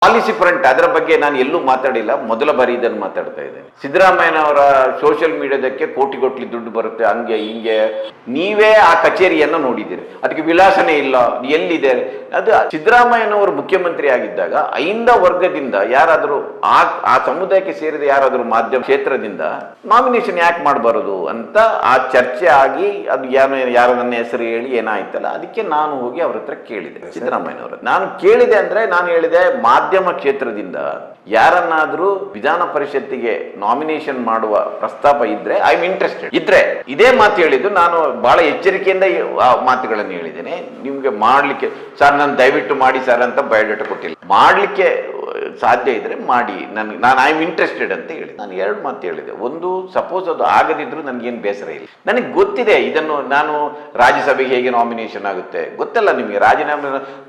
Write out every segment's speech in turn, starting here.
Policy front ಅದರ ಬಗ್ಗೆ ನಾನು ಎಲ್ಲೂ ಮಾತಾಡಿಲ್ಲ, ಮೊದಲ ಬಾರಿ ಇದನ್ನು ಮಾತಾಡ್ತಾ ಇದ್ದೇನೆ. ಸಿದ್ದರಾಮಯ್ಯನವರ ಸೋಷಿಯಲ್ ಮೀಡಿಯಾದಕ್ಕೆ ಕೋಟಿಗಟ್ಟಲೆ ದುಡ್ಡು ಬರುತ್ತೆ, ಹಂಗೆ ಹಿಂಗೆ. ನೀವೇ ಆ ಕಚೇರಿಯನ್ನು ನೋಡಿದ್ದೀರಿ, ಅದಕ್ಕೆ ವಿಳಾಸನೇ ಇಲ್ಲ, ಎಲ್ಲಿದೆ ಅದು? ಸಿದ್ದರಾಮಯ್ಯನವರು ಮುಖ್ಯಮಂತ್ರಿ ಆಗಿದ್ದಾಗ ಐಂದ ವರ್ಗದಿಂದ ಯಾರಾದರೂ ಆ ಸಮುದಾಯಕ್ಕೆ ಸೇರಿದ ಯಾರಾದರೂ ಮಾಧ್ಯಮ ಕ್ಷೇತ್ರದಿಂದ ನಾಮಿನೇಷನ್ ಯಾಕೆ ಮಾಡಬಾರದು ಅಂತ ಆ ಚರ್ಚೆ ಆಗಿ ಅದು ಯಾರು ನನ್ನ ಹೆಸರು ಹೇಳಿ ಏನಾಯ್ತಲ್ಲ, ಅದಕ್ಕೆ ನಾನು ಹೋಗಿ ಅವ್ರ ಹತ್ರ ಕೇಳಿದೆ ಸಿದ್ದರಾಮಯ್ಯನವರು. ನಾನು ಕೇಳಿದೆ ಅಂದ್ರೆ ನಾನು ಹೇಳಿದೆ, ಮಾಧ್ಯಮ ಕ್ಷೇತ್ರದಿಂದ ಯಾರನ್ನಾದ್ರೂ ವಿಧಾನ ಪರಿಷತ್ತಿಗೆ ನಾಮಿನೇಷನ್ ಮಾಡುವ ಪ್ರಸ್ತಾಪ ಇದ್ರೆ ಐ ಆಮ್ ಇಂಟ್ರೆಸ್ಟೆಡ್ ಇದ್ರೆ, ಇದೇ ಮಾತು ಹೇಳಿದ್ದು. ನಾನು ಬಹಳ ಎಚ್ಚರಿಕೆಯಿಂದ ಆ ಮಾತುಗಳನ್ನು ಹೇಳಿದ್ದೇನೆ. ನಿಮ್ಗೆ ಮಾಡ್ಲಿಕ್ಕೆ ಸರ್ ನಾನು ದಯವಿಟ್ಟು ಮಾಡಿ ಸರ್ ಅಂತ ಬಯೋಡೇಟಾ ಕೊಟ್ಟಿಲ್ಲ, ಮಾಡ್ಲಿಕ್ಕೆ ಸಾಧ್ಯ ಇದ್ರೆ ಮಾಡಿ, ನಾನು ಐ ಆಮ್ ಇಂಟ್ರೆಸ್ಟೆಡ್ ಅಂತ ಹೇಳಿ ನಾನು ಎರಡು ಮಾತು ಹೇಳಿದೆ. ಒಂದು, ಸಪೋಸ್ ಅದು ಆಗದಿದ್ರು ನನಗೇನು ಬೇಸರ ಇಲ್ಲ, ನನಗೆ ಗೊತ್ತಿದೆ ಇದನ್ನು. ನಾನು ರಾಜ್ಯಸಭೆಗೆ ಹೇಗೆ ನಾಮಿನೇಷನ್ ಆಗುತ್ತೆ ಗೊತ್ತಲ್ಲ ನಿಮಗೆ.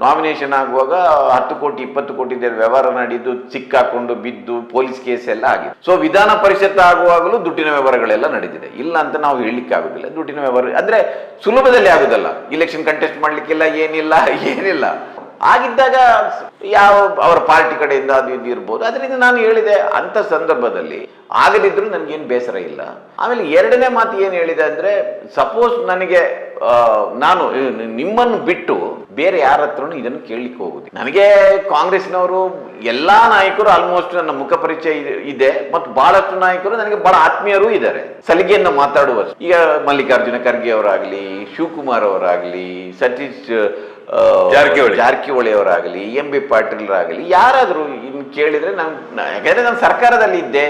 ನಾಮಿನೇಷನ್ ಆಗುವಾಗ 10 ಕೋಟಿ 20 ಕೋಟಿ ವ್ಯವಹಾರ ನಡೆದು ಸಿಕ್ಕಾಕೊಂಡು ಬಿದ್ದು ಪೊಲೀಸ್ ಕೇಸ್ ಎಲ್ಲ ಆಗಿದೆ. ಸೊ ವಿಧಾನ ಪರಿಷತ್ ಆಗುವಾಗಲೂ ದುಡ್ಡಿನ ವ್ಯವಹಾರಗಳೆಲ್ಲ ನಡೆದಿದೆ, ಇಲ್ಲ ಅಂತ ನಾವು ಹೇಳಲಿಕ್ಕೆ ಆಗುದಿಲ್ಲ. ದುಡ್ಡಿನ ವ್ಯವಹಾರ ಅಂದ್ರೆ ಸುಲಭದಲ್ಲಿ ಆಗುದಲ್ಲ, ಇಲೆಕ್ಷನ್ ಕಂಟೆಸ್ಟ್ ಮಾಡ್ಲಿಕ್ಕಿಲ್ಲ, ಏನಿಲ್ಲ. ಆಗಿದ್ದಾಗ ಯಾವ ಅವರ ಪಾರ್ಟಿ ಕಡೆಯಿಂದ ಅದು ಇದು ಇರ್ಬೋದು. ಅದರಿಂದ ನಾನು ಹೇಳಿದೆ, ಅಂಥ ಸಂದರ್ಭದಲ್ಲಿ ಆಗದಿದ್ರು ನನಗೇನು ಬೇಸರ ಇಲ್ಲ. ಆಮೇಲೆ ಎರಡನೇ ಮಾತು ಏನು ಹೇಳಿದೆ ಅಂದರೆ, ಸಪೋಸ್ ನನಗೆ ನಾನು ನಿಮ್ಮನ್ನು ಬಿಟ್ಟು ಬೇರೆ ಯಾರ ಹತ್ರನೂ ಇದನ್ನು ಕೇಳಲಿಕ್ಕೆ ಹೋಗುದಿಲ್ಲ. ನನಗೆ ಕಾಂಗ್ರೆಸ್ನವರು ಎಲ್ಲ ನಾಯಕರು ಆಲ್ಮೋಸ್ಟ್ ನನ್ನ ಮುಖ ಪರಿಚಯ ಇದೆ, ಮತ್ತು ಬಹಳಷ್ಟು ನಾಯಕರು ನನಗೆ ಬಹಳ ಆತ್ಮೀಯರೂ ಇದ್ದಾರೆ, ಸಲಿಗೆಯನ್ನು ಮಾತಾಡುವ. ಈಗ ಮಲ್ಲಿಕಾರ್ಜುನ ಖರ್ಗೆ ಅವರಾಗಲಿ, ಶಿವಕುಮಾರ್ ಅವರಾಗಲಿ, ಸತೀಶ್ ಜಾರಕಿಹೊಳಿ ಅವರಾಗಲಿ, ಎಂ.ಬಿ. ಪಾಟೀಲ್ರಾಗಲಿ, ಯಾರಾದರೂ ಇನ್ನು ಕೇಳಿದ್ರೆ ಯಾಕಂದ್ರೆ ನಾನು ಸರ್ಕಾರದಲ್ಲಿ ಇದ್ದೆ,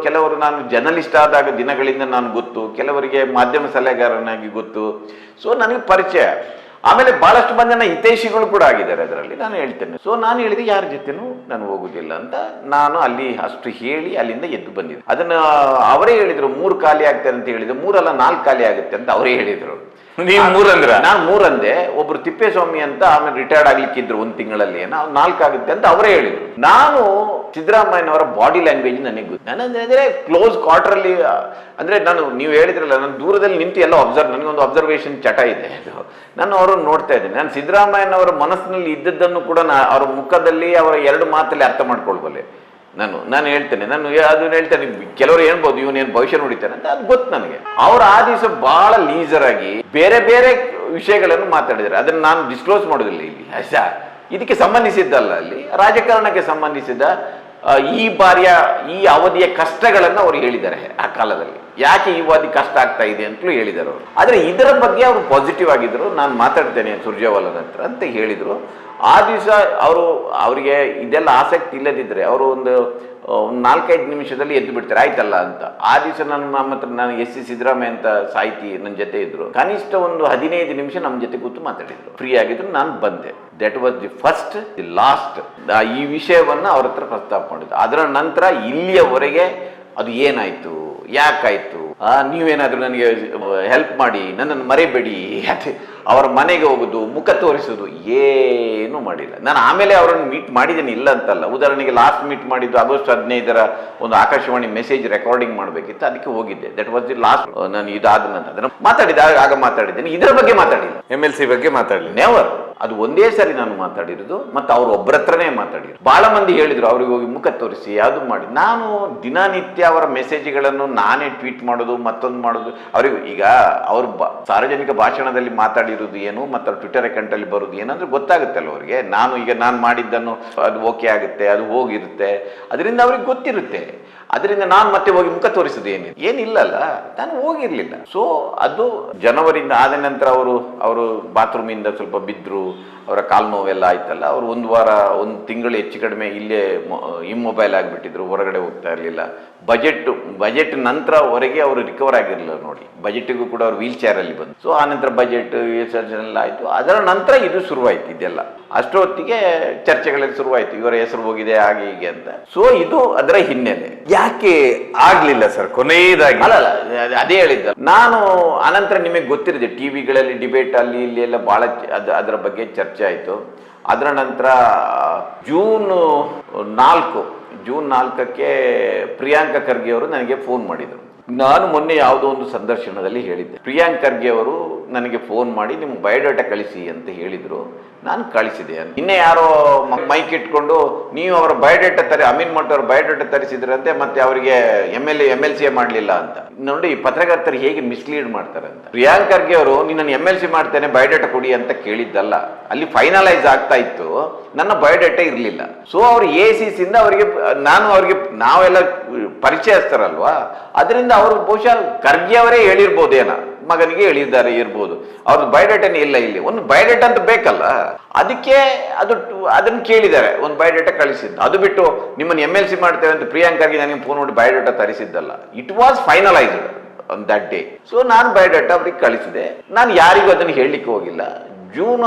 ಕೆಲವರು ನಾನು ಜರ್ನಲಿಸ್ಟ್ ಆದಾಗ ದಿನಗಳಿಂದ ನಾನು ಗೊತ್ತು, ಕೆಲವರಿಗೆ ಮಾಧ್ಯಮ ಸಲಹೆಗಾರನಾಗಿ ಗೊತ್ತು. ಸೊ ನನಗೆ ಪರಿಚಯ. ಆಮೇಲೆ ಬಹಳಷ್ಟು ಮಂದಿ ನನ್ನ ಹಿತೈಷಿಗಳು ಕೂಡ ಆಗಿದ್ದಾರೆ ಅದರಲ್ಲಿ, ನಾನು ಹೇಳ್ತೇನೆ. ಸೊ ನಾನು ಹೇಳಿದೆ, ಯಾರ ಜೊತೆನೂ ನಾನು ಹೋಗುದಿಲ್ಲ ಅಂತ ನಾನು ಅಲ್ಲಿ ಅಷ್ಟು ಹೇಳಿ ಅಲ್ಲಿಂದ ಎದ್ದು ಬಂದಿದ್ದೆ. ಅದನ್ನು ಅವರೇ ಹೇಳಿದ್ರು, 3 ಖಾಲಿ ಆಗ್ತದೆ ಅಂತ ಹೇಳಿದ್ರು. 3 ಅಲ್ಲ 4 ಖಾಲಿ ಆಗುತ್ತೆ ಅಂತ ಅವರೇ ಹೇಳಿದ್ರು. ನೀವು 3 ಅಂದ್ರ? ನಾನು 3 ಅಂದೆ. ಒಬ್ರು ತಿಪ್ಪೇಸ್ವಾಮಿ ಅಂತ ಆಮೇಲೆ ರಿಟೈರ್ಡ್ ಆಗ್ಲಿಕ್ಕಿದ್ರು 1 ತಿಂಗಳಲ್ಲಿ, 4 ಆಗುತ್ತೆ ಅಂತ ಅವರೇ ಹೇಳಿದ್ರು. ನಾನು ಸಿದ್ದರಾಮಯ್ಯನವರ ಬಾಡಿ ಲ್ಯಾಂಗ್ವೇಜ್ ನನಗೆ ಗೊತ್ತು. ನಾನಂದ್ರೆ ಕ್ಲೋಸ್ ಕ್ವಾರ್ಟರ್ ಅಲ್ಲಿ, ಅಂದ್ರೆ ನೀವು ಹೇಳಿದ್ರಲ್ಲ, ನಾನು ದೂರದಲ್ಲಿ ನಿಂತು ಎಲ್ಲ ನನಗೊಂದು ಅಬ್ಸರ್ವೇಷನ್ ಚಟ ಇದೆ. ನಾನು ಅವರನ್ನು ನೋಡ್ತಾ ಇದ್ದೇನೆ. ನಾನು ಸಿದ್ದರಾಮಯ್ಯನವರ ಮನಸ್ಸಿನಲ್ಲಿ ಇದ್ದದ್ದನ್ನು ಕೂಡ ಅವರ ಮುಖದಲ್ಲಿ, ಅವರ 2 ಮಾತಲ್ಲಿ ಅರ್ಥ ಮಾಡ್ಕೊಳ್ಬಲ್ಲೆ. ನಾನು ಹೇಳ್ತೇನೆ, ಅದನ್ನ ಹೇಳ್ತೇನೆ. ಕೆಲವರು ಹೇಳ್ಬೋದು ಇವನೇನು ಭವಿಷ್ಯ ನೋಡಿತಾನೆ ಅಂತ, ಅದು ಗೊತ್ತು ನನಗೆ. ಅವರು ಆ ದಿವಸ ಬಹಳ ಲೀಸರ್ ಆಗಿ ಬೇರೆ ಬೇರೆ ವಿಷಯಗಳನ್ನು ಮಾತಾಡಿದ್ದಾರೆ. ಅದನ್ನು ನಾನು ಡಿಸ್ಕ್ಲೋಸ್ ಮಾಡೋದಿಲ್ಲ ಇಲ್ಲಿ, ಆಯ್ತಾ? ಇದಕ್ಕೆ ಸಂಬಂಧಿಸಿದ್ದಲ್ಲ, ಅಲ್ಲಿ ರಾಜಕಾರಣಕ್ಕೆ ಸಂಬಂಧಿಸಿದ ಈ ಅವಧಿಯ ಕಷ್ಟಗಳನ್ನು ಅವರು ಹೇಳಿದ್ದಾರೆ. ಆ ಕಾಲದಲ್ಲಿ ಯಾಕೆ ಈ ಅವಧಿ ಕಷ್ಟ ಆಗ್ತಾ ಇದೆ ಅಂತಲೂ ಹೇಳಿದ್ದಾರೆ ಅವರು. ಆದರೆ ಇದರ ಬಗ್ಗೆ ಅವರು ಪಾಸಿಟಿವ್ ಆಗಿದ್ರು. ನಾನು ಮಾತಾಡ್ತೇನೆ ಸುರ್ಜೇವಾಲನ ಹತ್ರ ಅಂತ ಹೇಳಿದರು. ಆ ದಿವಸ ಅವರಿಗೆ ಇದೆಲ್ಲ ಆಸಕ್ತಿ ಇಲ್ಲದಿದ್ದರೆ ಅವರು ಒಂದು 4-5 ನಿಮಿಷದಲ್ಲಿ ಎದ್ದು ಬಿಡ್ತಾರೆ, ಆಯ್ತಲ್ಲ ಅಂತ. ಆ ದಿವಸ ನಾನು ಎಸ್ ಸಿ ಸಿದ್ದರಾಮಯ್ಯ ಅಂತ ಸಾಹಿತಿ ನನ್ನ ಜೊತೆ ಇದ್ರು. ಕನಿಷ್ಠ ಒಂದು 15 ನಿಮಿಷ ನಮ್ಮ ಜೊತೆ ಕೂತು ಮಾತಾಡಿದ್ರು, ಫ್ರೀ ಆಗಿದ್ರು. ನಾನು ಬಂದೆ. That was the first, the last. ಈ ವಿಷಯವನ್ನ ಅವ್ರ ಹತ್ರ ಪ್ರಸ್ತಾಪ ಮಾಡಿದ್ದು. ಅದರ ನಂತರ ಇಲ್ಲಿಯವರೆಗೆ ಅದು ಏನಾಯ್ತು, ಯಾಕಾಯ್ತು, ನೀವೇನಾದ್ರೂ ನನಗೆ ಹೆಲ್ಪ್ ಮಾಡಿ, ನನ್ನನ್ನು ಮರೆಬೇಡಿ, ಅವರ ಮನೆಗೆ ಹೋಗುದು, ಮುಖ ತೋರಿಸುದು, ಏನು ಮಾಡಿಲ್ಲ. ನಾನು ಆಮೇಲೆ ಅವರನ್ನು ಮೀಟ್ ಮಾಡಿದ್ದೇನೆ, ಇಲ್ಲ ಅಂತಲ್ಲ. ಉದಾಹರಣೆಗೆ ಲಾಸ್ಟ್ ಮೀಟ್ ಮಾಡಿದ್ದು ಆಗಸ್ಟ್ 15ರ ಒಂದು ಆಕಾಶವಾಣಿ ಮೆಸೇಜ್ ರೆಕಾರ್ಡಿಂಗ್ ಮಾಡಬೇಕಿತ್ತು, ಅದಕ್ಕೆ ಹೋಗಿದ್ದೆ. That was the last. ನಾನು ಇದಾದ ನಂತರ ಆಗ ಮಾತಾಡಿದ್ದೇನೆ. ಇದರ ಬಗ್ಗೆ ಮಾತಾಡಿಲ್ಲ, MLC ಬಗ್ಗೆ ಮಾತಾಡಲಿ, ನೆವರ್. ಅದು ಒಂದೇ ಸರಿ ನಾನು ಮಾತಾಡಿರೋದು, ಮತ್ತು ಅವ್ರು ಒಬ್ಬರ ಹತ್ರನೇ ಮಾತಾಡಿದ್ರು. ಬಹಳ ಮಂದಿ ಹೇಳಿದ್ರು ಅವ್ರಿಗೆ ಹೋಗಿ ಮುಖ ತೋರಿಸಿ ಅದು ಮಾಡಿ. ನಾನು ದಿನನಿತ್ಯ ಅವರ ಮೆಸೇಜ್ಗಳನ್ನು ನಾನೇ ಟ್ವೀಟ್ ಮಾಡೋದು, ಮತ್ತೊಂದು ಮಾಡೋದು. ಅವರಿಗೆ ಈಗ ಅವರು ಸಾರ್ವಜನಿಕ ಭಾಷಣದಲ್ಲಿ ಮಾತಾಡಿರೋದು ಏನು, ಮತ್ತು ಅವ್ರ ಟ್ವಿಟರ್ ಅಕೌಂಟ್ ಅಲ್ಲಿ ಬರೋದು ಏನಂದ್ರೆ ಗೊತ್ತಾಗುತ್ತಲ್ಲ ಅವರಿಗೆ. ನಾನು ಮಾಡಿದ್ದನ್ನು ಅದು ಓಕೆ ಆಗುತ್ತೆ, ಅದು ಹೋಗಿರುತ್ತೆ, ಅದರಿಂದ ಅವ್ರಿಗೆ ಗೊತ್ತಿರುತ್ತೆ. ಅದರಿಂದ ನಾನು ಮತ್ತೆ ಹೋಗಿ ಮುಖ ತೋರಿಸೋದು ಏನಿಲ್ಲಲ್ಲ, ನಾನು ಹೋಗಿರ್ಲಿಲ್ಲ. ಸೊ ಅದು ಜನವರಿಯಿಂದ ಆದ ನಂತರ ಅವರು ಬಾತ್ರೂಮಿಂದ ಸ್ವಲ್ಪ ಬಿದ್ದರು, ಅವರ ಕಾಲು ನೋವೆಲ್ಲ ಆಯ್ತಲ್ಲ. ಅವರು 1 ತಿಂಗಳು ಹೆಚ್ಚು ಕಡಿಮೆ ಇಲ್ಲೇ ಇಮ್ಮೊಬೈಲ್ ಆಗಿಬಿಟ್ಟಿದ್ರು, ಹೊರಗಡೆ ಹೋಗ್ತಾ ಇರಲಿಲ್ಲ. ಬಜೆಟ್ ನಂತರವರೆಗೆ ಅವರು ರಿಕವರ್ ಆಗಿರಲಿಲ್ಲ ನೋಡಿ. ಬಜೆಟ್ಗೂ ಕೂಡ ಅವರು ವೀಲ್ ಚೇರಲ್ಲಿ ಬಂದು. ಸೊ ಆ ನಂತರ ಬಜೆಟ್ ಎಲ್ಲ ಆಯಿತು. ಅದರ ನಂತರ ಇದು ಶುರುವಾಯಿತು. ಇದೆಲ್ಲ ಅಷ್ಟೊತ್ತಿಗೆ ಚರ್ಚೆಗಳಲ್ಲಿ ಶುರುವಾಯಿತು, ಇವರ ಹೆಸರು ಹೋಗಿದೆ ಹಾಗೆ ಹೀಗೆ ಅಂತ. ಸೊ ಇದು ಅದರ ಹಿನ್ನೆಲೆ. ಯಾಕೆ ಆಗ್ಲಿಲ್ಲ ಸರ್ ಕೊನೆಯದಾಗಿ? ಅಲ್ಲ, ಅದೇ ಹೇಳಿದ್ದ ನಾನು. ಅನಂತರ ನಿಮಗೆ ಗೊತ್ತಿರಿದೆ, ಟಿವಿಗಳಲ್ಲಿ ಡಿಬೇಟ್ ಅಲ್ಲಿ ಇಲ್ಲಿ ಎಲ್ಲ ಬಹಳ ಅದರ ಬಗ್ಗೆ ಚರ್ಚೆ ಆಯಿತು. ಅದರ ನಂತರ ಜೂನ್ 4ಕ್ಕೆ ಪ್ರಿಯಾಂಕಾ ಖರ್ಗೆ ಅವರು ನನಗೆ ಫೋನ್ ಮಾಡಿದರು. ನಾನು ಮೊನ್ನೆ ಯಾವುದೋ ಒಂದು ಸಂದರ್ಶನದಲ್ಲಿ ಹೇಳಿದ್ದೆ, ಪ್ರಿಯಾಂಕ್ ಖರ್ಗೆ ಅವರು ನನಗೆ ಫೋನ್ ಮಾಡಿ ನಿಮ್ಮ ಬಯೋಡಾಟಾ ಕಳಿಸಿ ಅಂತ ಹೇಳಿದ್ರು, ನಾನು ಕಳಿಸಿದೆ ಅಂತ. ಇನ್ನೇ ಯಾರೋ ಮೈಕ್ ಇಟ್ಕೊಂಡು ನೀವು ಅವರ ಬಯೋಡಾಟಾ ಅಮೀನ್ ಮಠ್ ಅವರ ಬಯೋಡಾಟಾ ತರಿಸಿದ್ರಂತೆ, ಮತ್ತೆ ಅವರಿಗೆ MLC ಮಾಡಲಿಲ್ಲ ಅಂತ. ನೋಡಿ ಪತ್ರಕರ್ತರು ಹೇಗೆ ಮಿಸ್ಲೀಡ್ ಮಾಡ್ತಾರೆ ಅಂತ. ಪ್ರಿಯಾಂಕ್ ಖರ್ಗೆ ಅವರು ನಿನ್ನನ್ನು MLC ಮಾಡ್ತೇನೆ ಬಯೋಡಾಟಾ ಕೊಡಿ ಅಂತ ಕೇಳಿದ್ದಲ್ಲ, ಅಲ್ಲಿ ಫೈನಲೈಸ್ ಆಗ್ತಾ ಇತ್ತು, ನನ್ನ ಬಯೋಡಾಟಾ ಇರಲಿಲ್ಲ. ಸೊ ಅವರು ACC ಇಂದ ಅವರಿಗೆ ನಾವೆಲ್ಲ ಪರಿಚಯಸ್ಥರಲ್ವಾ, ಅದರಿಂದ ಅವರು ಬಹುಶಃ ಖರ್ಗೆ ಅವರೇ ಹೇಳಿರ್ಬೋದೇನ, ಮಗನಿಗೆ ಹೇಳಿದ್ದಾರೆ ಇರ್ಬೋದು, ಅವ್ರದ್ದು ಬಯೋಡಾಟಾನೇ ಇಲ್ಲ, ಇಲ್ಲಿ ಒಂದು ಬಯೋಡಾಟಾ ಅಂತ ಬೇಕಲ್ಲ, ಅದಕ್ಕೆ ಅದನ್ನು ಕೇಳಿದ್ದಾರೆ, ಒಂದು ಬಯೋಡಾಟಾ ಕಳಿಸಿದ್ದು. ಅದು ಬಿಟ್ಟು ನಿಮ್ಮನ್ನು MLC ಮಾಡ್ತೇವೆ ಅಂತ ಪ್ರಿಯಾಂಕ್ ಖರ್ಗೆ ನನಗೆ ಫೋನ್ ಮಾಡಿ ಬಯೋಡಾಟಾ ತರಿಸಿದ್ದಲ್ಲ, it was finalised on that day. So ನಾನು ಬಯೋಡಾಟಾ ಅವ್ರಿಗೆ ಕಳಿಸಿದೆ, ನಾನು ಯಾರಿಗೂ ಅದನ್ನು ಹೇಳಲಿಕ್ಕೆ ಹೋಗಿಲ್ಲ. ಜೂನ್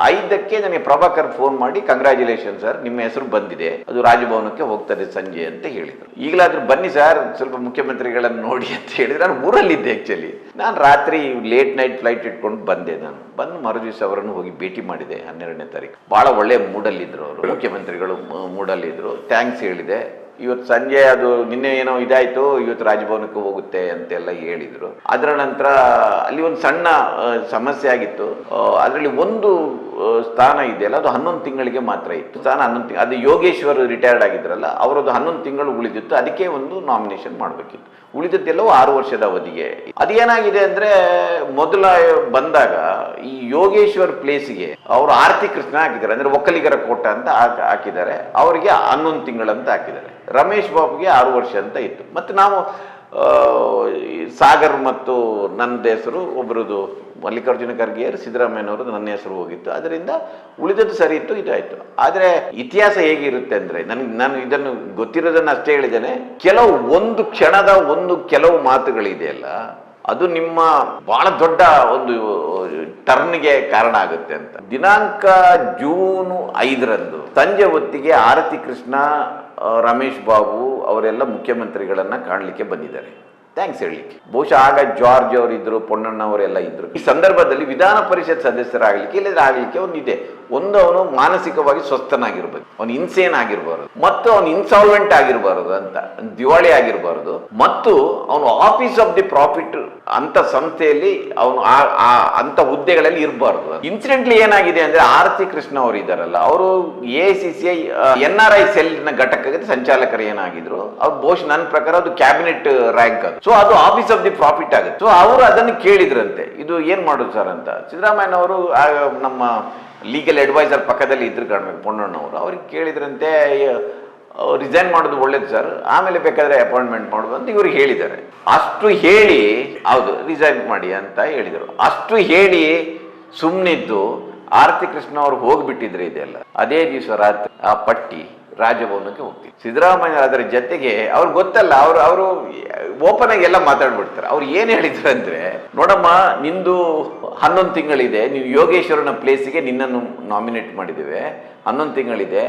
5ಕ್ಕೆ ನನಗೆ ಪ್ರಭಾಕರ್ ಫೋನ್ ಮಾಡಿ ಕಂಗ್ರ್ಯಾಚುಲೇಷನ್ ಸರ್, ನಿಮ್ಮ ಹೆಸರು ಬಂದಿದೆ, ಅದು ರಾಜಭವನಕ್ಕೆ ಹೋಗ್ತದೆ ಸಂಜೆ ಅಂತ ಹೇಳಿದರು. ಈಗಲಾದ್ರೂ ಬನ್ನಿ ಸರ್, ಸ್ವಲ್ಪ ಮುಖ್ಯಮಂತ್ರಿಗಳನ್ನು ನೋಡಿ ಅಂತ ಹೇಳಿದ್ರೆ, ನಾನು ಊರಲ್ಲಿದ್ದೆ ಆ್ಯಕ್ಚುಲಿ. ನಾನು ರಾತ್ರಿ ಲೇಟ್ ನೈಟ್ ಫ್ಲೈಟ್ ಇಟ್ಕೊಂಡು ಬಂದೆ. ನಾನು ಬಂದು ಮರುದಿವಸ ಅವರನ್ನು ಹೋಗಿ ಭೇಟಿ ಮಾಡಿದೆ 12ನೇ ತಾರೀಕು. ಭಾಳ ಒಳ್ಳೆಯ ಮೂಡಲ್ಲಿದ್ದರು ಅವರು, ಮುಖ್ಯಮಂತ್ರಿಗಳು ಮೂಡಲ್ಲಿದ್ದರು. ಥ್ಯಾಂಕ್ಸ್ ಹೇಳಿದೆ. ಇವತ್ತು ಸಂಜೆ ಅದು ನಿನ್ನೆ ಏನೋ ಇದಾಯಿತು, ಇವತ್ತು ರಾಜಭವನಕ್ಕೆ ಹೋಗುತ್ತೆ ಅಂತೆಲ್ಲ ಹೇಳಿದರು. ಅದರ ನಂತರ ಅಲ್ಲಿ ಒಂದು ಸಣ್ಣ ಸಮಸ್ಯೆ ಆಗಿತ್ತು. ಅದರಲ್ಲಿ ಒಂದು ಸ್ಥಾನ ಇದೆಯಲ್ಲ, ಅದು 11 ತಿಂಗಳಿಗೆ ಮಾತ್ರ ಇತ್ತು. ಸ್ಥಾನ 11 ತಿಂಗಳು, ಅದು ಯೋಗೇಶ್ವರ್ ರಿಟೈರ್ಡ್ ಆಗಿದ್ರಲ್ಲ, ಅವರದ್ದು 11 ತಿಂಗಳು ಉಳಿದಿತ್ತು. ಅದಕ್ಕೆ ಒಂದು ನಾಮಿನೇಷನ್ ಮಾಡಬೇಕಿತ್ತು. ಉಳಿದದ್ದೆಲ್ಲವೂ 6 ವರ್ಷದ ಅವಧಿಗೆ. ಅದೇನಾಗಿದೆ ಅಂದರೆ, ಮೊದಲ ಬಂದಾಗ ಈ ಯೋಗೇಶ್ವರ್ ಪ್ಲೇಸಿಗೆ ಅವರು ಆರ್ತಿ ಕೃಷ್ಣ ಹಾಕಿದ್ದಾರೆ, ಅಂದರೆ ಒಕ್ಕಲಿಗರ ಕೋಟ ಅಂತ ಹಾಕಿದ್ದಾರೆ, ಅವರಿಗೆ 11 ತಿಂಗಳಂತ ಹಾಕಿದ್ದಾರೆ. ರಮೇಶ್ ಬಾಬುಗೆ 6 ವರ್ಷ ಅಂತ ಇತ್ತು. ಮತ್ತು ನಾವು ಸಾಗರ್ ಮತ್ತು ನನ್ನ ಹೆಸರು, ಒಬ್ಬರದು ಮಲ್ಲಿಕಾರ್ಜುನ ಖರ್ಗೆ, ಸಿದ್ದರಾಮಯ್ಯನವರು ನನ್ನ ಹೆಸರು ಹೋಗಿತ್ತು. ಅದರಿಂದ ಉಳಿದದ್ದು ಸರಿ ಇತ್ತು, ಇದಾಯಿತು. ಆದರೆ ಇತಿಹಾಸ ಹೇಗಿರುತ್ತೆ ಅಂದರೆ, ನಾನು ಇದನ್ನು ಗೊತ್ತಿರೋದನ್ನು ಅಷ್ಟೇ ಹೇಳಿದ್ದೇನೆ. ಕೆಲವು ಮಾತುಗಳಿದೆಯಲ್ಲ, ಅದು ನಿಮ್ಮ ಬಹಳ ದೊಡ್ಡ ಒಂದು ಟರ್ನ್ಗೆ ಕಾರಣ ಆಗುತ್ತೆ ಅಂತ. ದಿನಾಂಕ ಜೂನ್ 5ರಂದು ಸಂಜೆ ಹೊತ್ತಿಗೆ ಆರತಿ ಕೃಷ್ಣ, ರಮೇಶ್ ಬಾಬು ಅವರೆಲ್ಲ ಮುಖ್ಯಮಂತ್ರಿಗಳನ್ನ ಕಾಣಲಿಕ್ಕೆ ಬಂದಿದ್ದಾರೆ, ಥ್ಯಾಂಕ್ಸ್ ಹೇಳಲಿಕ್ಕೆ. ಬಹುಶಃ ಆಗ ಜಾರ್ಜ್ ಅವರಿದ್ದರು, ಪೊನ್ನಣ್ಣ ಅವರೆಲ್ಲ ಇದ್ರು. ಈ ಸಂದರ್ಭದಲ್ಲಿ ವಿಧಾನ ಪರಿಷತ್ ಸದಸ್ಯರಾಗಲಿಕ್ಕೆ ಇಲ್ಲದ್ರೆ ಆಗಲಿಕ್ಕೆ ಒಂದಿದೆ. ಒಂದು, ಅವನು ಮಾನಸಿಕವಾಗಿ ಸ್ವಸ್ಥನಾಗಿರ್ಬೇಕು, ಅವನು ಇನ್ಸೇನ್ ಆಗಿರಬಾರದು, ಮತ್ತು ಅವನು ಇನ್ಸಾಲ್ವೆಂಟ್ ಆಗಿರಬಾರದು ಅಂತ, ದಿವಾಳಿ ಆಗಿರಬಾರದು, ಮತ್ತು ಅವನು ಆಫೀಸ್ ಆಫ್ ದಿ ಪ್ರಾಫಿಟ್ ಅಂತ ಸಂಸ್ಥೆಯಲ್ಲಿ ಅವನು ಅಂತ ಹುದ್ದೆಗಳಲ್ಲಿ ಇರಬಾರ್ದು. ಇನ್ಸಿಡೆಂಟ್ಲಿ ಏನಾಗಿದೆ ಅಂದ್ರೆ, ಆರತಿ ಕೃಷ್ಣ ಅವರು ಇದ್ದಾರಲ್ಲ, ಅವರು AICCI NRI ಸೆಲ್ನ ಘಟಕದ ಸಂಚಾಲಕರು ಏನಾಗಿದ್ರು, ಅವ್ರು ಬಹುಶಃ ನನ್ನ ಪ್ರಕಾರ ಅದು ಕ್ಯಾಬಿನೆಟ್ ರ್ಯಾಂಕ್ ಅದು. ಸೊ ಅದು ಆಫೀಸ್ ಆಫ್ ದಿ ಪ್ರಾಫಿಟ್ ಆಗುತ್ತೆ. ಸೊ ಅವರು ಅದನ್ನು ಕೇಳಿದ್ರಂತೆ, ಇದು ಏನ್ ಮಾಡೋದು ಸರ್ ಅಂತ. ಸಿದ್ದರಾಮಯ್ಯನವರು ನಮ್ಮ ಲೀಗಲ್ ಅಡ್ವೈಸರ್ ಪಕ್ಕದಲ್ಲಿ ಇದ್ರು ಕಾಣಬೇಕು, ಪೊನ್ನಣ್ಣವರು, ಅವ್ರಿಗೆ ಕೇಳಿದ್ರಂತೆ, ರಿಸೈನ್ ಮಾಡೋದು ಒಳ್ಳೇದು ಸರ್, ಆಮೇಲೆ ಬೇಕಾದ್ರೆ ಅಪಾಯಿಂಟ್ಮೆಂಟ್ ಮಾಡೋದು ಅಂತ ಇವ್ರಿಗೆ ಹೇಳಿದ್ದಾರೆ. ಅಷ್ಟು ಹೇಳಿ, ಹೌದು ರಿಸೈನ್ ಮಾಡಿ ಅಂತ ಹೇಳಿದರು. ಅಷ್ಟು ಹೇಳಿ ಸುಮ್ಮನಿದ್ದು ಆರತಿ ಕೃಷ್ಣ ಅವರು ಹೋಗ್ಬಿಟ್ಟಿದ್ರೆ ಇದೆಲ್ಲ, ಅದೇ ದಿವಸ ರಾತ್ರಿ ಆ ಪಟ್ಟಿ ರಾಜಭವನಕ್ಕೆ ಹೋಗ್ತೀವಿ. ಸಿದ್ದರಾಮಯ್ಯ ಅದರ ಜೊತೆಗೆ ಅವ್ರು ಗೊತ್ತಲ್ಲ, ಅವರು ಓಪನ್ ಆಗಿ ಎಲ್ಲ ಮಾತಾಡ್ಬಿಡ್ತಾರೆ. ಅವ್ರು ಏನ್ ಹೇಳಿದ್ರು ಅಂದ್ರೆ, ನೋಡಮ್ಮ ನಿಂದು 11 ತಿಂಗಳಿದೆ, ನೀವು ಯೋಗೇಶ್ವರನ ಪ್ಲೇಸಿಗೆ ನಿನ್ನನ್ನು ನಾಮಿನೇಟ್ ಮಾಡಿದ್ದೇವೆ, 11 ತಿಂಗಳಿದೆ,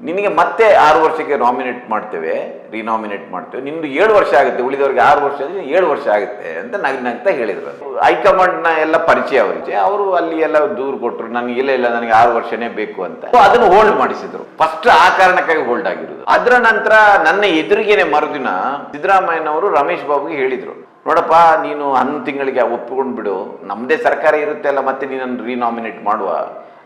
ನಿನಗೆ ಮತ್ತೆ 6 ವರ್ಷಕ್ಕೆ ರಿನಾಮಿನೇಟ್ ಮಾಡ್ತೇವೆ, ನಿಮ್ದು 7 ವರ್ಷ ಆಗುತ್ತೆ, ಉಳಿದವ್ರಿಗೆ 6 ವರ್ಷ 7 ವರ್ಷ ಆಗುತ್ತೆ ಅಂತ ನಗ್ನಗ್ತಾ ಹೇಳಿದ್ರು. ಹೈಕಮಾಂಡ್ನ ಎಲ್ಲ ಪರಿಚಯ ಅವರಿಗೆ, ಅವರು ಅಲ್ಲಿ ಎಲ್ಲ ದೂರು ಕೊಟ್ಟರು, ನನಗೆ ಇಲ್ಲ ನನಗೆ 6 ವರ್ಷನೇ ಬೇಕು ಅಂತ. ಅದನ್ನು ಹೋಲ್ಡ್ ಮಾಡಿಸಿದ್ರು. ಫಸ್ಟ್ ಆ ಕಾರಣಕ್ಕಾಗಿ ಹೋಲ್ಡ್ ಆಗಿರೋದು. ಅದರ ನಂತರ ನನ್ನ ಎದುರಿಗೇನೆ ಮರುದಿನ ಸಿದ್ದರಾಮಯ್ಯನವರು ರಮೇಶ್ ಬಾಬುಗೆ ಹೇಳಿದ್ರು, ನೋಡಪ್ಪ ನೀನು 11 ತಿಂಗಳಿಗೆ ಒಪ್ಪಿಕೊಂಡು ಬಿಡು, ನಮ್ಮದೇ ಸರ್ಕಾರ ಇರುತ್ತೆ ಅಲ್ಲ, ಮತ್ತೆ ನೀನನ್ನು ರೀನಾಮಿನೇಟ್ ಮಾಡುವ.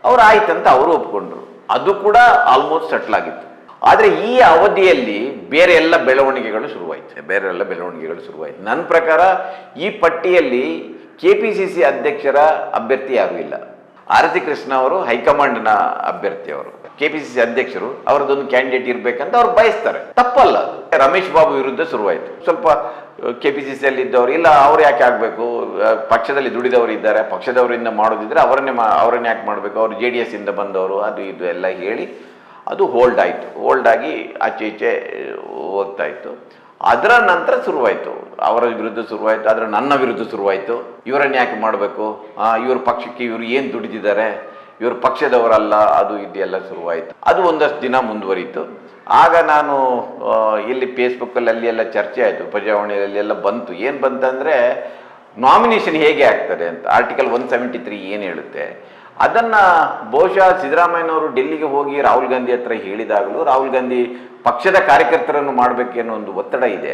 ಅವ್ರು ಆಯ್ತಂತ ಅವರು ಒಪ್ಕೊಂಡ್ರು. ಅದು ಕೂಡ ಆಲ್ಮೋಸ್ಟ್ ಸೆಟ್ಲ್ ಆಗಿತ್ತು. ಆದರೆ ಈ ಅವಧಿಯಲ್ಲಿ ಬೇರೆ ಎಲ್ಲ ಬೆಳವಣಿಗೆಗಳು ಶುರುವಾಯಿತು. ನನ್ನ ಪ್ರಕಾರ ಈ ಪಟ್ಟಿಯಲ್ಲಿ KPCC ಅಧ್ಯಕ್ಷರ ಅಭ್ಯರ್ಥಿ ಯಾರೂ ಇಲ್ಲ. ಆರತಿ ಕೃಷ್ಣ ಅವರು ಹೈಕಮಾಂಡ್ನ ಅಭ್ಯರ್ಥಿ, ಅವರು KPCC ಅಧ್ಯಕ್ಷರು, ಅವರದೊಂದು ಕ್ಯಾಂಡಿಡೇಟ್ ಇರ್ಬೇಕಂತ ಅವ್ರು ಬಯಸ್ತಾರೆ, ತಪ್ಪಲ್ಲ ಅದು. ರಮೇಶ್ ಬಾಬು ವಿರುದ್ಧ ಶುರುವಾಯಿತು. ಸ್ವಲ್ಪ KPCC ಅಲ್ಲಿ ಇದ್ದವರು, ಇಲ್ಲ ಅವ್ರು ಯಾಕೆ ಆಗಬೇಕು, ಪಕ್ಷದಲ್ಲಿ ದುಡಿದವರು ಇದ್ದಾರೆ, ಪಕ್ಷದವರಿಂದ ಮಾಡೋದಿದ್ರೆ ಅವರನ್ನೇ ಯಾಕೆ ಮಾಡಬೇಕು, ಅವರು JDS ಇಂದ ಬಂದವರು, ಅದು ಇದು ಎಲ್ಲ ಹೇಳಿ ಅದು ಹೋಲ್ಡ್ ಆಯಿತು. ಹೋಲ್ಡ್ ಆಗಿ ಆಚೆ ಈಚೆ ಹೋಗ್ತಾ ಇತ್ತು. ಅದರ ನಂತರ ಶುರುವಾಯಿತು, ಅವರ ವಿರುದ್ಧ ಶುರುವಾಯಿತು, ಅದರ ನನ್ನ ವಿರುದ್ಧ ಶುರುವಾಯಿತು. ಇವರನ್ನು ಯಾಕೆ ಮಾಡಬೇಕು, ಇವ್ರ ಪಕ್ಷಕ್ಕೆ ಇವರು ಏನು ದುಡಿದಿದ್ದಾರೆ, ಇವರು ಪಕ್ಷದವರಲ್ಲ, ಅದು ಇದೆಲ್ಲ ಶುರುವಾಯಿತು. ಅದು ಒಂದಷ್ಟು ದಿನ ಮುಂದುವರಿಯಿತು. ಆಗ ನಾನು ಇಲ್ಲಿ ಫೇಸ್ಬುಕ್ಕಲ್ಲಿ ಅಲ್ಲಿ ಎಲ್ಲ ಚರ್ಚೆ ಆಯಿತು, ಪ್ರಜಾವಾಣಿಯಲ್ಲಿ ಎಲ್ಲ ಬಂತು. ಏನು ಬಂತಂದರೆ, ನಾಮಿನೇಷನ್ ಹೇಗೆ ಆಗ್ತದೆ ಅಂತ. ಆರ್ಟಿಕಲ್ 173 ಏನು ಹೇಳುತ್ತೆ, ಅದನ್ನ ಬಹುಶಃ ಸಿದ್ದರಾಮಯ್ಯನವರು ಡೆಲ್ಲಿಗೆ ಹೋಗಿ ರಾಹುಲ್ ಗಾಂಧಿ ಹತ್ರ ಹೇಳಿದಾಗಲೂ ರಾಹುಲ್ ಗಾಂಧಿ ಪಕ್ಷದ ಕಾರ್ಯಕರ್ತರನ್ನು ಮಾಡಬೇಕೇನೋ ಒಂದು ಒತ್ತಡ ಇದೆ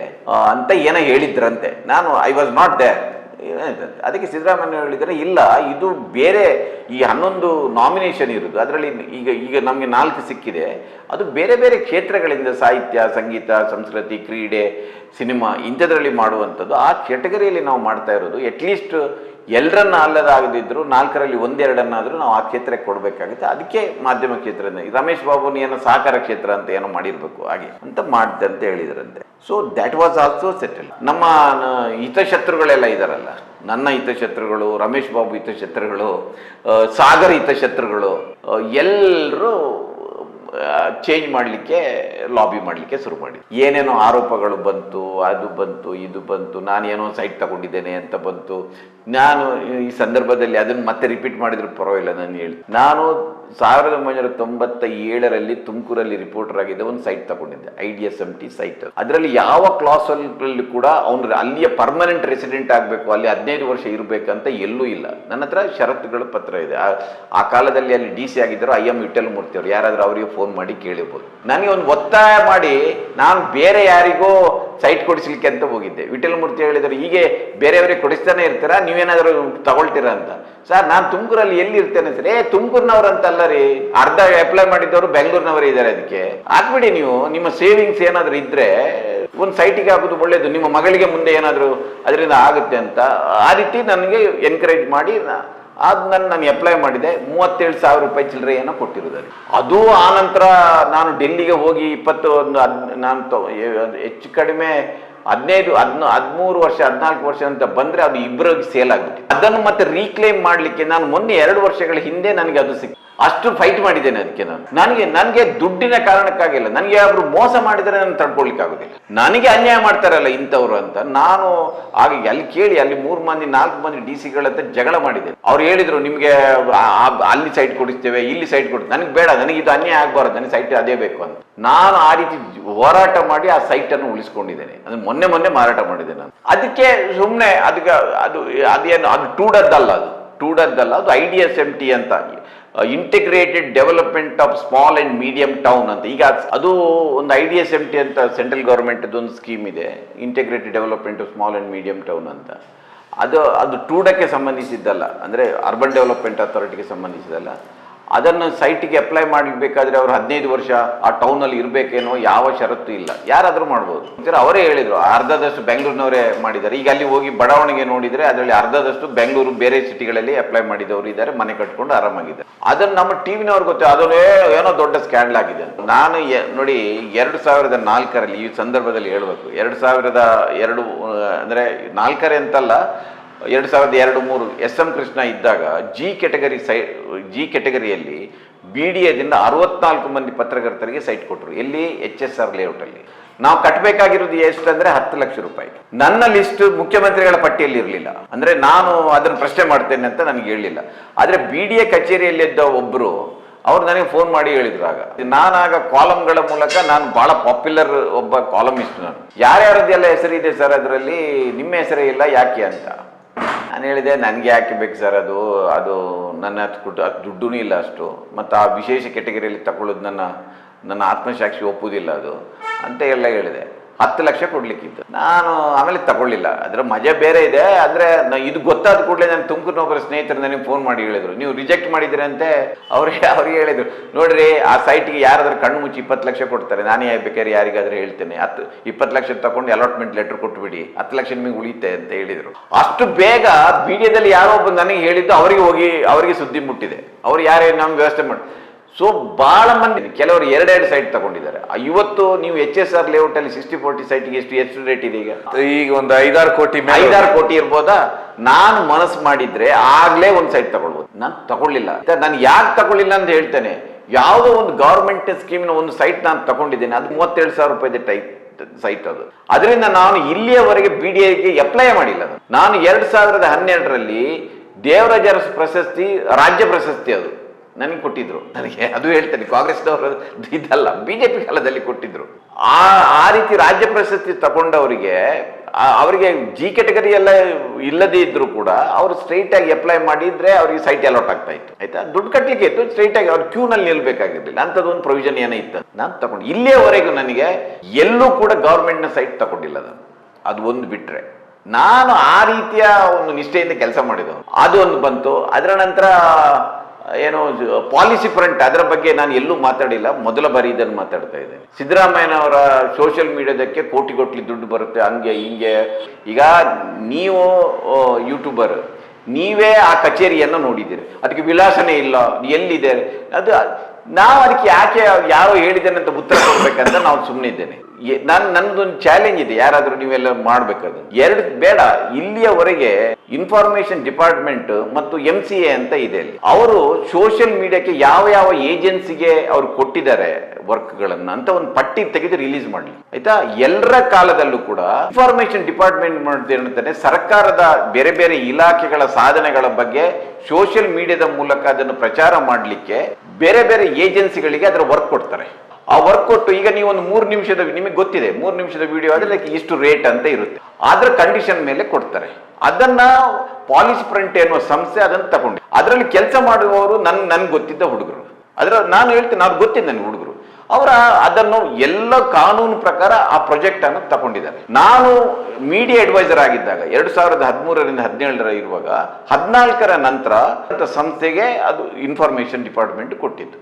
ಅಂತ ಏನೋ ಹೇಳಿದ್ರಂತೆ. ನಾನು ಐ ವಾಸ್ ನಾಟ್ ದೇರ್. ಅದಕ್ಕೆ ಸಿದ್ದರಾಮಯ್ಯ ಹೇಳಿದರೆ ಇಲ್ಲ, ಇದು ಬೇರೆ ಈ 11 ನಾಮಿನೇಷನ್ ಇರೋದು, ಅದರಲ್ಲಿ ಈಗ ನಮಗೆ 4 ಸಿಕ್ಕಿದೆ, ಅದು ಬೇರೆ ಬೇರೆ ಕ್ಷೇತ್ರಗಳಿಂದ ಸಾಹಿತ್ಯ, ಸಂಗೀತ, ಸಂಸ್ಕೃತಿ, ಕ್ರೀಡೆ, ಸಿನಿಮಾ ಇಂಥದ್ರಲ್ಲಿ ಮಾಡುವಂಥದ್ದು. ಆ ಕ್ಯಾಟಗರಿಯಲ್ಲಿ ನಾವು ಮಾಡ್ತಾ ಇರೋದು. ಅಟ್ಲೀಸ್ಟ್ ಎಲ್ಲರನ್ನ ಅಲ್ಲದಾಗದಿದ್ರು 4ರಲ್ಲಿ 1-2 ನಾವು ಆ ಕ್ಷೇತ್ರಕ್ಕೆ ಕೊಡಬೇಕಾಗುತ್ತೆ. ಅದಕ್ಕೆ ಮಾಧ್ಯಮ ಕ್ಷೇತ್ರದಿಂದ ರಮೇಶ್ ಬಾಬುನ ಏನೋ ಸಹಕಾರ ಕ್ಷೇತ್ರ ಅಂತ ಏನೋ ಮಾಡಿರ್ಬೇಕು ಹಾಗೆ ಅಂತ ಮಾಡ್ತೆ ಅಂತ ಹೇಳಿದ್ರಂತೆ. So that was also settle. ನಮ್ಮ ಹಿತಶತ್ರುಗಳೆಲ್ಲ ಇದ್ದಾರಲ್ಲ, ನನ್ನ ಹಿತಶತ್ರುಗಳು, ರಮೇಶ್ ಬಾಬು ಹಿತಶತ್ರುಗಳು, ಸಾಗರ್ ಹಿತಶತ್ರುಗಳು ಎಲ್ಲರೂ ಚೇಂಜ್ ಮಾಡಲಿಕ್ಕೆ ಲಾಬಿ ಮಾಡಲಿಕ್ಕೆ ಶುರು ಮಾಡಿ. ಏನೇನೋ ಆರೋಪಗಳು ಬಂತು, ಅದು ಬಂತು, ಇದು ಬಂತು, ನಾನೇನೋ ಸೈಟ್ ತಗೊಂಡಿದ್ದೇನೆ ಅಂತ ಬಂತು. ನಾನು ಈ ಸಂದರ್ಭದಲ್ಲಿ ಅದನ್ನು ಮತ್ತೆ ರಿಪೀಟ್ ಮಾಡಿದ್ರು ಪರವಾಗಿಲ್ಲ. ನಾನು 1997ರಲ್ಲಿ ತುಮಕೂರಲ್ಲಿ ರಿಪೋರ್ಟರ್ ಆಗಿದ್ದೆ, ಒಂದು ಸೈಟ್ ತಗೊಂಡಿದ್ದೆ, IDSMT ಸೈಟ್. ಅದರಲ್ಲಿ ಯಾವ ಕ್ಲಾಸಲ್ಲಿ ಕೂಡ ಅವನು ಅಲ್ಲಿಯ ಪರ್ಮನೆಂಟ್ ರೆಸಿಡೆಂಟ್ ಆಗಬೇಕು, ಅಲ್ಲಿ 15 ವರ್ಷ ಇರಬೇಕಂತ ಎಲ್ಲೂ ಇಲ್ಲ. ನನ್ನ ಹತ್ರ ಷರತ್ತುಗಳ ಪತ್ರ ಇದೆ. ಆ ಕಾಲದಲ್ಲಿ ಅಲ್ಲಿ DC ಆಗಿದ್ದರು IM ವಿಠಲ್ ಮೂರ್ತಿ ಅವರು. ಯಾರಾದರೂ ಅವರಿಗೆ ಫೋನ್ ಮಾಡಿ ಕೇಳಿರ್ಬೋದು. ನನಗೆ ಒಂದು ಒತ್ತಾಯ ಮಾಡಿ ನಾನು ಬೇರೆ ಯಾರಿಗೋ ಸೈಟ್ ಕೊಡಿಸ್ಲಿಕ್ಕೆ ಅಂತ ಹೋಗಿದ್ದೆ. ವಿಠಲ್ ಮೂರ್ತಿ ಹೇಳಿದರು, ಹೀಗೆ ಬೇರೆಯವರಿಗೆ ಕೊಡಿಸ್ತಾನೆ ಇರ್ತೀರಾ, ನೀವೇನಾದರೂ ತಗೊಳ್ತೀರಾ ಅಂತ. ಸರ್ ನಾನು ತುಮಕೂರಲ್ಲಿ ಎಲ್ಲಿ ಇರ್ತೇನೆ ಸರ್. ತುಮಕೂರಿನವ್ರು ಅಂತಲ್ಲ ರೀ, ಅರ್ಧ ಅಪ್ಲೈ ಮಾಡಿದ್ದವರು ಬೆಂಗಳೂರಿನವರೇ ಇದ್ದಾರೆ. ಅದಕ್ಕೆ ಹಾಕ್ಬಿಡಿ ನೀವು. ನಿಮ್ಮ ಸೇವಿಂಗ್ಸ್ ಏನಾದರೂ ಇದ್ರೆ ಒಂದು ಸೈಟಿಗೆ ಹಾಕೋದು ಒಳ್ಳೇದು, ನಿಮ್ಮ ಮಗಳಿಗೆ ಮುಂದೆ ಏನಾದರೂ ಅದರಿಂದ ಆಗುತ್ತೆ ಅಂತ. ಆ ರೀತಿ ನನಗೆ ಎನ್ಕರೇಜ್ ಮಾಡಿ ನಾನು ಅಪ್ಲೈ ಮಾಡಿದೆ. 37,000 ರೂಪಾಯಿ ಚಿಲ್ಲರೆ ಏನೋ ಕೊಟ್ಟಿರೋದು. ಅದು ಆನಂತರ ನಾನು ಡೆಲ್ಲಿಗೆ ಹೋಗಿ 21 ನಾನು ಹೆಚ್ಚು ಕಡಿಮೆ 13 ವರ್ಷ 14 ವರ್ಷ ಅಂತ ಬಂದರೆ ಅದು ಇಬ್ಬರಿಗೆ ಸೇಲ್ ಆಗ್ಬಿಟ್ಟು, ಅದನ್ನು ಮತ್ತೆ ರೀಕ್ಲೇಮ್ ಮಾಡಲಿಕ್ಕೆ ನಾನು ಮೊನ್ನೆ 2 ವರ್ಷಗಳ ಹಿಂದೆ ನನಗೆ ಅದು ಸಿಕ್ತು. ಅಷ್ಟು ಫೈಟ್ ಮಾಡಿದ್ದೇನೆ ಅದಕ್ಕೆ. ನನಗೆ ದುಡ್ಡಿನ ಕಾರಣಕ್ಕಾಗಿಲ್ಲ. ನನಗೆ ಯಾರು ಮೋಸ ಮಾಡಿದರೆ ನಾನು ತಡ್ಕೊಳ್ಲಿಕ್ಕೆ ಆಗೋದಿಲ್ಲ. ನನಗೆ ಅನ್ಯಾಯ ಮಾಡ್ತಾರಲ್ಲ ಇಂಥವ್ರು ಅಂತ ನಾನು ಆಗ ಅಲ್ಲಿ ಕೇಳಿ ಅಲ್ಲಿ 3 ಮಂದಿ 4 ಮಂದಿ DC-ಗಳಂತ ಜಗಳ ಮಾಡಿದ್ದೇನೆ. ಅವ್ರು ಹೇಳಿದ್ರು, ನಿಮಗೆ ಅಲ್ಲಿ ಸೈಟ್ ಕೊಡಿಸ್ತೇವೆ, ಇಲ್ಲಿ ಸೈಟ್ ಕೊಡ್ತೇವೆ. ನನಗೆ ಬೇಡ, ನನಗೆ ಇದು ಅನ್ಯಾಯ ಆಗಬಾರ್ದು, ನನಗೆ ಸೈಟ್ ಅದೇ ಬೇಕು ಅಂತ. ನಾನು ಆ ರೀತಿ ಹೋರಾಟ ಮಾಡಿ ಆ ಸೈಟನ್ನು ಉಳಿಸ್ಕೊಂಡಿದ್ದೇನೆ. ಅದು ಮೊನ್ನೆ ಮಾರಾಟ ಮಾಡಿದ್ದೇನೆ ನಾನು. ಅದಕ್ಕೆ ಸುಮ್ಮನೆ ಅದೇನು ಅದು ಟೂಡದ್ದಲ್ಲ, ಅದು IDSMT ಅಂತ, integrated development of small and medium town ಅಂತ. ಈಗ ಅದು ಒಂದು IDSMT ಅಂತ ಸೆಂಟ್ರಲ್ ಗೌರ್ಮೆಂಟ್ ಒಂದು ಸ್ಕೀಮ್ ಇದೆ, integrated development of small and medium town ಅಂತ. ಅದು ಟೂಡಕ್ಕೆ ಸಂಬಂಧಿಸಿದ್ದಲ್ಲ, ಅಂದರೆ ಅರ್ಬನ್ ಡೆವಲಪ್ಮೆಂಟ್ ಅಥಾರಿಟಿಗೆ ಸಂಬಂಧಿಸಿದಲ್ಲ. ಅದನ್ನು ಸೈಟಿಗೆ ಅಪ್ಲೈ ಮಾಡಬೇಕಾದ್ರೆ ಅವರು 15 ವರ್ಷ ಆ ಟೌನಲ್ಲಿ ಇರಬೇಕೇನೋ ಯಾವ ಷರತ್ತು ಇಲ್ಲ, ಯಾರಾದರೂ ಮಾಡ್ಬೋದು. ಅವರೇ ಹೇಳಿದರು, ಅರ್ಧದಷ್ಟು ಬೆಂಗಳೂರಿನವರೇ ಮಾಡಿದ್ದಾರೆ. ಈಗ ಅಲ್ಲಿ ಹೋಗಿ ಬಡಾವಣೆಗೆ ನೋಡಿದರೆ ಅದರಲ್ಲಿ ಅರ್ಧದಷ್ಟು ಬೆಂಗಳೂರು ಬೇರೆ ಸಿಟಿಗಳಲ್ಲಿ ಅಪ್ಲೈ ಮಾಡಿದವರು ಇದ್ದಾರೆ, ಮನೆ ಕಟ್ಕೊಂಡು ಆರಾಮಾಗಿದ್ದಾರೆ. ಅದನ್ನು ನಮ್ಮ ಟಿವಿನವ್ರಿಗೆ ಗೊತ್ತು, ಅದನ್ನು ಏನೋ ದೊಡ್ಡ ಸ್ಕ್ಯಾಂಡಲ್ ಆಗಿದೆ. ನಾನು ನೋಡಿ 2004ರಲ್ಲಿ ಈ ಸಂದರ್ಭದಲ್ಲಿ ಹೇಳಬೇಕು, 2002 ಅಂದರೆ 4 ಅಂತಲ್ಲ, 2002-3 SM ಕೃಷ್ಣ ಇದ್ದಾಗ ಜಿ ಕೆಟಗರಿಯಲ್ಲಿ BDAದಿಂದ 64 ಮಂದಿ ಪತ್ರಕರ್ತರಿಗೆ ಸೈಟ್ ಕೊಟ್ಟರು. ಎಲ್ಲಿ? HSR ಲೇಔಟಲ್ಲಿ. ನಾವು ಕಟ್ಟಬೇಕಾಗಿರೋದು ಎಷ್ಟಂದ್ರೆ 10 ಲಕ್ಷ ರೂಪಾಯಿ. ನನ್ನ ಲಿಸ್ಟ್ ಮುಖ್ಯಮಂತ್ರಿಗಳ ಪಟ್ಟಿಯಲ್ಲಿ ಇರಲಿಲ್ಲ. ಅಂದರೆ ನಾನು ಅದನ್ನು ಪ್ರಶ್ನೆ ಮಾಡ್ತೇನೆ ಅಂತ ನನಗೆ ಹೇಳಿಲ್ಲ. ಆದರೆ BDA ಕಚೇರಿಯಲ್ಲಿದ್ದ ಒಬ್ಬರು ಅವ್ರು ನನಗೆ ಫೋನ್ ಮಾಡಿ ಹೇಳಿದ್ರು. ನಾನಾಗ ಕಾಲಮ್ಗಳ ಮೂಲಕ ನಾನು ಭಾಳ ಪಾಪ್ಯುಲರ್ ಒಬ್ಬ ಕಾಲಮಿಸ್ಟ್. ನಾನು ಯಾರ್ಯಾರದ್ದೆಲ್ಲ ಹೆಸರಿದೆ ಸರ್ ಅದರಲ್ಲಿ, ನಿಮ್ಮ ಹೆಸರೇ ಇಲ್ಲ ಯಾಕೆ ಅಂತ ನಾನು ಹೇಳಿದೆ. ನನಗೆ ಯಾಕೆ ಬೇಕು ಸರ್, ಅದು ನನ್ನ ದುಡ್ಡೂ ಇಲ್ಲ ಅಷ್ಟು, ಮತ್ತು ಆ ವಿಶೇಷ ಕೆಟಗರಿಯಲ್ಲಿ ತಗೊಳ್ಳೋದು ನನ್ನ ಆತ್ಮಸಾಕ್ಷಿ ಒಪ್ಪುವುದಿಲ್ಲ ಅದು ಅಂತ ಎಲ್ಲ ಹೇಳಿದೆ. 10 ಲಕ್ಷ ಕೊಡ್ಲಿಕ್ಕಿತ್ತು. ನಾನು ಆಮೇಲೆ ತಗೊಳ್ಳಿಲ್ಲ. ಅದರ ಮಜಾ ಬೇರೆ ಇದೆ. ಅಂದರೆ ಇದು ಗೊತ್ತಾದ ಕೂಡಲೇ ನಾನು ತುಮಕೂರಿನೊಬ್ಬರ ಸ್ನೇಹಿತರು ನನಗೆ ಫೋನ್ ಮಾಡಿ ಹೇಳಿದರು, ನೀವು ರಿಜೆಕ್ಟ್ ಮಾಡಿದ್ದೀರಂತೆ. ಅವ್ರಿಗೆ ಹೇಳಿದರು, ನೋಡ್ರಿ ಆ ಸೈಟಿಗೆ ಯಾರಾದ್ರೂ ಕಣ್ಣು ಮುಚ್ಚಿ 20 ಲಕ್ಷ ಕೊಡ್ತಾರೆ, ನಾನೇ ಬೇಕಾದ್ರೆ ಯಾರಿಗಾದ್ರೂ ಹೇಳ್ತೇನೆ, 20 ಲಕ್ಷ ತಗೊಂಡು ಅಲಾಟ್ಮೆಂಟ್ ಲೆಟರ್ ಕೊಟ್ಬಿಡಿ, 10 ಲಕ್ಷ ನಿಮಗೆ ಉಳಿತೆ ಅಂತ ಹೇಳಿದರು. ಅಷ್ಟು ಬೇಗ BDAದಲ್ಲಿ ಯಾರೋ ಒಬ್ಬ ನನಗೆ ಹೇಳಿದ್ದು ಅವರಿಗೆ ಸುದ್ದಿ ಮುಟ್ಟಿದೆ. ಅವ್ರು ಯಾರೇ ನಮ್ಗೆ ವ್ಯವಸ್ಥೆ ಮಾಡಿ. ಸೊ ಭಾಳ ಮಂದಿ, ಕೆಲವರು 2 ಸೈಟ್ ತಗೊಂಡಿದ್ದಾರೆ. ಇವತ್ತು ನೀವು HSR ಲೇಔಟಲ್ಲಿ 60-40 ಸೈಟಿಗೆ ಎಷ್ಟು ರೇಟ್ ಇದೆ? ಈಗ ಒಂದು 5-6 ಕೋಟಿ 5-6 ಕೋಟಿ ಇರ್ಬೋದಾ? ನಾನು ಮನಸ್ಸು ಮಾಡಿದ್ರೆ ಆಗ್ಲೇ ಒಂದು ಸೈಟ್ ತಗೊಳ್ಬೋದು. ನಾನು ತಗೊಳ್ಳಿಲ್ಲ. ನಾನು ಯಾಕೆ ತಗೊಳ್ಳಿಲ್ಲ ಅಂತ ಹೇಳ್ತೇನೆ. ಯಾವುದೋ ಒಂದು ಗವರ್ಮೆಂಟ್ ಸ್ಕೀಮಿನ ಒಂದು ಸೈಟ್ ನಾನು ತಗೊಂಡಿದ್ದೇನೆ, ಅದು 37,000 ರೂಪಾಯಿದೆ ಸೈಟ್. ಅದರಿಂದ ನಾನು ಇಲ್ಲಿಯವರೆಗೆ BDAಗೆ ಅಪ್ಲೈ ಮಾಡಿಲ್ಲ. ನಾನು 2012ರಲ್ಲಿ ದೇವರಾಜ ಅರಸು ಪ್ರಶಸ್ತಿ, ರಾಜ್ಯ ಪ್ರಶಸ್ತಿ ಅದು ನನಗೆ ಕೊಟ್ಟಿದ್ರು. ನನಗೆ ಅದು ಹೇಳ್ತೇನೆ, ಕಾಂಗ್ರೆಸ್ನವರು ಇದಲ್ಲ, BJP ಕಾಲದಲ್ಲಿ ಕೊಟ್ಟಿದ್ರು. ಆ ರೀತಿ ರಾಜ್ಯ ಪ್ರಶಸ್ತಿ ತಗೊಂಡವರಿಗೆ ಅವರಿಗೆ ಜಿ ಕ್ಯಾಟಗರಿ ಎಲ್ಲ ಇಲ್ಲದೇ ಇದ್ರು ಕೂಡ ಅವರು ಸ್ಟ್ರೈಟ್ ಆಗಿ ಅಪ್ಲೈ ಮಾಡಿದ್ರೆ ಅವರಿಗೆ ಸೈಟ್ ಅಲಾಟ್ ಆಗ್ತಾ ಇತ್ತು. ಆಯ್ತಾ, ದುಡ್ಡು ಕಟ್ಟಲಿಕ್ಕೆ ಇತ್ತು, ಸ್ಟ್ರೈಟ್ ಆಗಿ ಅವ್ರು ಕ್ಯೂನಲ್ಲಿ ನಿಲ್ಬೇಕಾಗಿರ್ಲಿಲ್ಲ. ಅಂಥದ್ದೊಂದು ಪ್ರೊವಿಷನ್ ಏನೋ ಇತ್ತು. ನಾನು ತಗೊಂಡು ಇಲ್ಲಿಯವರೆಗೂ ನನಗೆ ಎಲ್ಲೂ ಕೂಡ ಗೌರ್ಮೆಂಟ್ನ ಸೈಟ್ ತಗೊಂಡಿಲ್ಲ ನಾನು. ಅದು ಒಂದು ಬಿಟ್ರೆ ನಾನು ಆ ರೀತಿಯ ಒಂದು ನಿಷ್ಠೆಯಿಂದ ಕೆಲಸ ಮಾಡಿದವು. ಅದು ಒಂದು ಬಂತು. ಅದರ ನಂತರ ಏನು ಪಾಲಿಸಿ ಫ್ರಂಟ್, ಅದರ ಬಗ್ಗೆ ನಾನು ಎಲ್ಲೂ ಮಾತಾಡಿಲ್ಲ, ಮೊದಲ ಬಾರಿ ಇದನ್ನು ಮಾತಾಡ್ತಾ ಇದ್ದೇನೆ. ಸಿದ್ದರಾಮಯ್ಯನವರ ಸೋಷಿಯಲ್ ಮೀಡಿಯಾದಕ್ಕೆ ಕೋಟಿ ದುಡ್ಡು ಬರುತ್ತೆ, ಹಂಗೆ ಹಿಂಗೆ. ಈಗ ನೀವು ಯೂಟ್ಯೂಬರ್, ನೀವೇ ಆ ಕಚೇರಿಯನ್ನು ನೋಡಿದ್ದೀರಿ, ಅದಕ್ಕೆ ವಿಳಾಸನೇ ಇಲ್ಲ, ಎಲ್ಲಿದೆ ಅದು. ನಾವು ಅದಕ್ಕೆ ಯಾಕೆ ಯಾರೋ ಹೇಳಿದ್ದೇನೆ ಅಂತ ಉತ್ತರ ಕೊಡ್ಬೇಕಂತ ನಾವು ಸುಮ್ಮನೆ ಇದ್ದೇನೆ. ನನ್ನದೊಂದು ಚಾಲೆಂಜ್ ಇದೆ, ಯಾರಾದ್ರೂ ನೀವೆಲ್ಲ ಮಾಡ್ಬೇಕಾದ್ರೆ ಎರಡು ಬೇಡ. ಇಲ್ಲಿಯವರೆಗೆ ಇನ್ಫಾರ್ಮೇಶನ್ ಡಿಪಾರ್ಟ್ಮೆಂಟ್ ಮತ್ತು MCA ಅಂತ ಇದೆ, ಅವರು ಸೋಷಿಯಲ್ ಮೀಡಿಯಾಕ್ಕೆ ಯಾವ ಯಾವ ಏಜೆನ್ಸಿಗೆ ಅವ್ರು ಕೊಟ್ಟಿದ್ದಾರೆ ವರ್ಕ್ಗಳನ್ನ ಅಂತ ಒಂದು ಪಟ್ಟಿ ತೆಗೆದು ರಿಲೀಸ್ ಮಾಡಲಿ. ಆಯ್ತಾ, ಎಲ್ಲರ ಕಾಲದಲ್ಲೂ ಕೂಡ ಇನ್ಫಾರ್ಮೇಶನ್ ಡಿಪಾರ್ಟ್ಮೆಂಟ್ ಮಾಡ್ತೇನೆ, ಸರ್ಕಾರದ ಬೇರೆ ಬೇರೆ ಇಲಾಖೆಗಳ ಸಾಧನೆಗಳ ಬಗ್ಗೆ ಸೋಷಿಯಲ್ ಮೀಡಿಯಾದ ಮೂಲಕ ಅದನ್ನು ಪ್ರಚಾರ ಮಾಡಲಿಕ್ಕೆ ಬೇರೆ ಬೇರೆ ಏಜೆನ್ಸಿಗಳಿಗೆ ಅದರ ವರ್ಕ್ ಕೊಡ್ತಾರೆ. ಆ ವರ್ಕ್ ಕೊಟ್ಟು, ಈಗ ನೀವು ಒಂದು 3 ನಿಮಿಷದ, ನಿಮಗೆ ಗೊತ್ತಿದೆ 3 ನಿಮಿಷದ ವಿಡಿಯೋ ಆದ್ರೆ ಇಷ್ಟು ರೇಟ್ ಅಂತ ಇರುತ್ತೆ, ಅದ್ರ ಕಂಡೀಷನ್ ಮೇಲೆ ಕೊಡ್ತಾರೆ. ಅದನ್ನ ಪಾಲಿಸಿ ಫ್ರಂಟ್ ಎನ್ನುವ ಸಂಸ್ಥೆ ಅದನ್ನು ತಗೊಂಡು ಅದರಲ್ಲಿ ಕೆಲಸ ಮಾಡುವವರು ನನ್ಗೆ ಗೊತ್ತಿದ್ದ ಹುಡುಗರು. ನಾನು ಹೇಳ್ತೀನಿ, ಅವ್ರು ಗೊತ್ತಿದ್ದ ನನಗೆ ಹುಡುಗರು, ಅವರ ಅದನ್ನು ಎಲ್ಲ ಕಾನೂನು ಪ್ರಕಾರ ಆ ಪ್ರಾಜೆಕ್ಟ್ ಅನ್ನು ತಗೊಂಡಿದ್ದಾರೆ. ನಾನು ಮೀಡಿಯಾ ಅಡ್ವೈಸರ್ ಆಗಿದ್ದಾಗ 2013ರಿಂದ 17 ಇರುವಾಗ 14ರ ನಂತರ ಸಂಸ್ಥೆಗೆ ಅದು ಇನ್ಫಾರ್ಮೇಶನ್ ಡಿಪಾರ್ಟ್ಮೆಂಟ್ ಕೊಟ್ಟಿದ್ದು.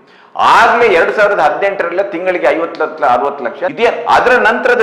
ಆಗ್ಲೇ 2018 ತಿಂಗಳಿಗೆ 50 60 ಲಕ್ಷ ಇದೆಯಾ. ಅದರ ನಂತರದ